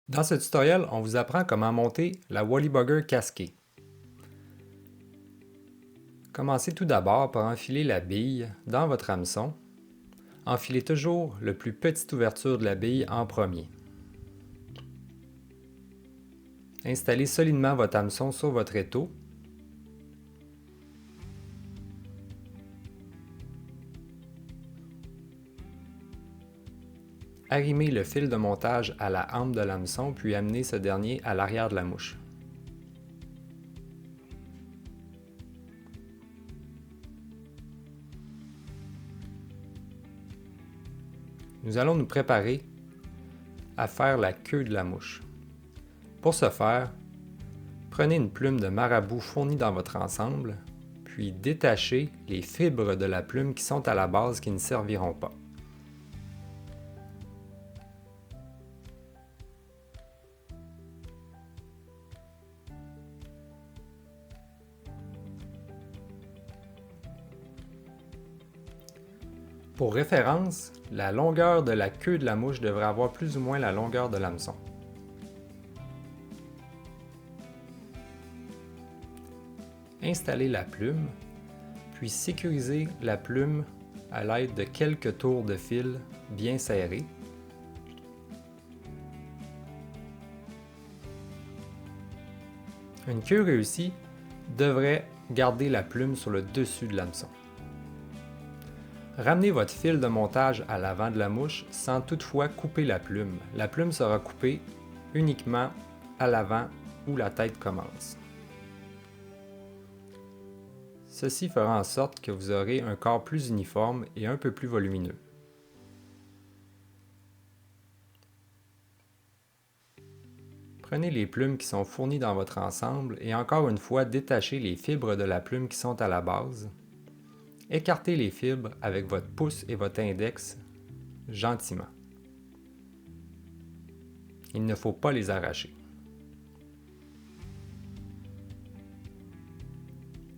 Dans ce tutoriel, on vous apprend comment monter la Wallybugger casquée. Commencez tout d'abord par enfiler la bille dans votre hameçon. Enfilez toujours le plus petite ouverture de la bille en premier. Installez solidement votre hameçon sur votre étau. Arrimez le fil de montage à la hampe de l'hameçon puis amenez ce dernier à l'arrière de la mouche. Nous allons nous préparer à faire la queue de la mouche. Pour ce faire, prenez une plume de marabout fournie dans votre ensemble, puis détachez les fibres de la plume qui sont à la base qui ne serviront pas. Pour référence, la longueur de la queue de la mouche devrait avoir plus ou moins la longueur de l'hameçon. Installez la plume, puis sécurisez la plume à l'aide de quelques tours de fil bien serrés. Une queue réussie devrait garder la plume sur le dessus de l'hameçon. Ramenez votre fil de montage à l'avant de la mouche sans toutefois couper la plume. La plume sera coupée uniquement à l'avant où la tête commence. Ceci fera en sorte que vous aurez un corps plus uniforme et un peu plus volumineux. Prenez les plumes qui sont fournies dans votre ensemble et encore une fois détachez les fibres de la plume qui sont à la base. Écartez les fibres avec votre pouce et votre index gentiment. Il ne faut pas les arracher.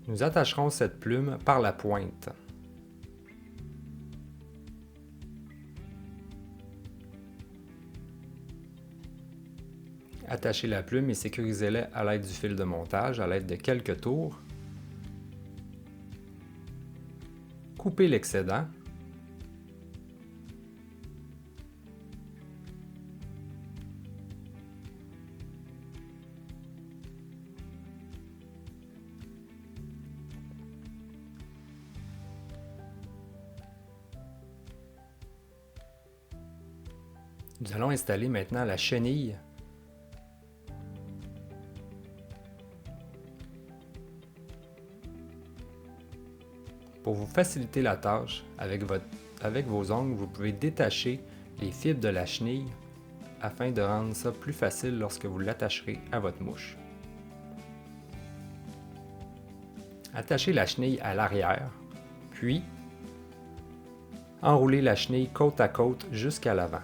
Nous attacherons cette plume par la pointe. Attachez la plume et sécurisez-la à l'aide du fil de montage, à l'aide de quelques tours. Coupez l'excédent. Nous allons installer maintenant la chenille. Pour vous faciliter la tâche, avec vos ongles, vous pouvez détacher les fibres de la chenille afin de rendre ça plus facile lorsque vous l'attacherez à votre mouche. Attachez la chenille à l'arrière, puis enroulez la chenille côte à côte jusqu'à l'avant.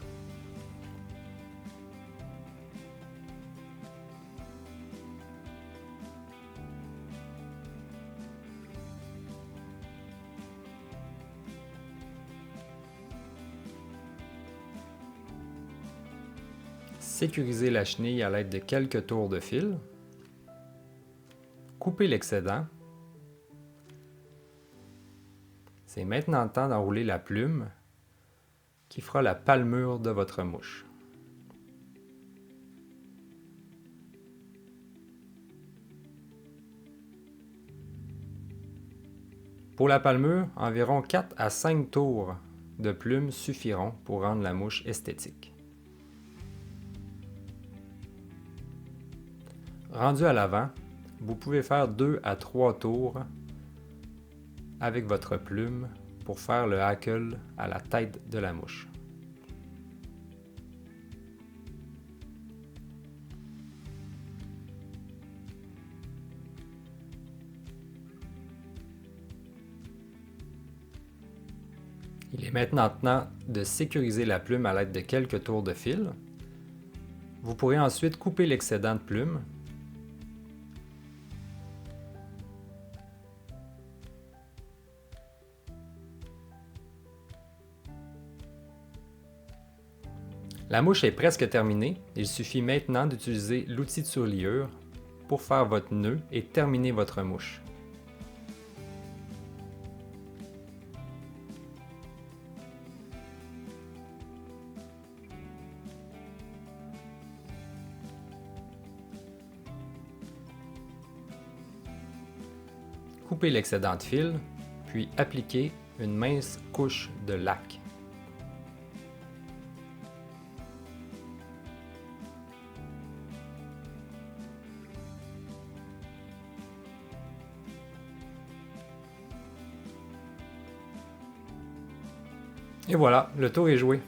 Sécurisez la chenille à l'aide de quelques tours de fil. Coupez l'excédent. C'est maintenant le temps d'enrouler la plume qui fera la palmure de votre mouche. Pour la palmure, environ 4 à 5 tours de plume suffiront pour rendre la mouche esthétique. Rendu à l'avant, vous pouvez faire 2 à 3 tours avec votre plume pour faire le hackle à la tête de la mouche. Il est maintenant temps de sécuriser la plume à l'aide de quelques tours de fil. Vous pourrez ensuite couper l'excédent de plume. La mouche est presque terminée. Il suffit maintenant d'utiliser l'outil de surliure pour faire votre nœud et terminer votre mouche. Coupez l'excédent de fil, puis appliquez une mince couche de laque. Et voilà, le tour est joué.